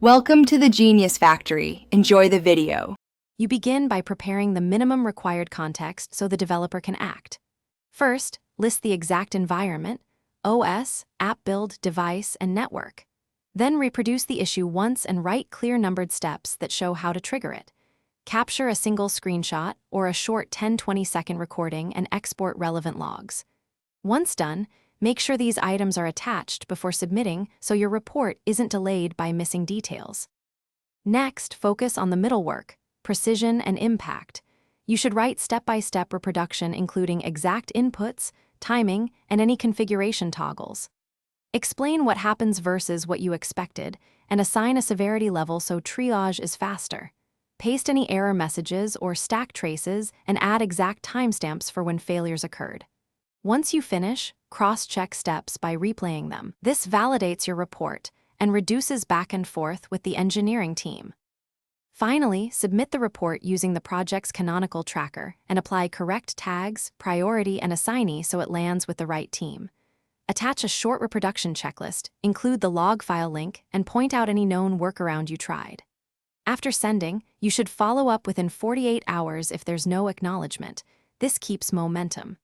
Welcome to the Genius Factory. Enjoy the video. You begin by preparing the minimum required context so the developer can act. First, list the exact environment, OS, app build, device, and network. Then reproduce the issue once and write clear numbered steps that show how to trigger it. Capture a single screenshot or a short 10-20 second recording and export relevant logs. Once done, make sure these items are attached before submitting so your report isn't delayed by missing details. Next, focus on the middle work, precision and impact. You should write step-by-step reproduction including exact inputs, timing, and any configuration toggles. Explain what happens versus what you expected, and assign a severity level so triage is faster. Paste any error messages or stack traces and add exact timestamps for when failures occurred. Once you finish, cross-check steps by replaying them. This validates your report and reduces back and forth with the engineering team. Finally, submit the report using the project's canonical tracker and apply correct tags, priority, and assignee so it lands with the right team. Attach a short reproduction checklist, include the log file link, and point out any known workaround you tried. After sending, you should follow up within 48 hours if there's no acknowledgement. This keeps momentum.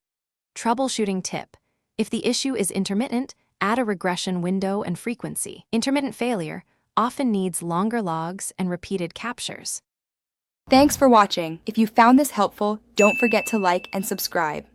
Troubleshooting tip. If the issue is intermittent, add a regression window and frequency. Intermittent failure often needs longer logs and repeated captures. Thanks for watching. If you found this helpful, don't forget to like and subscribe.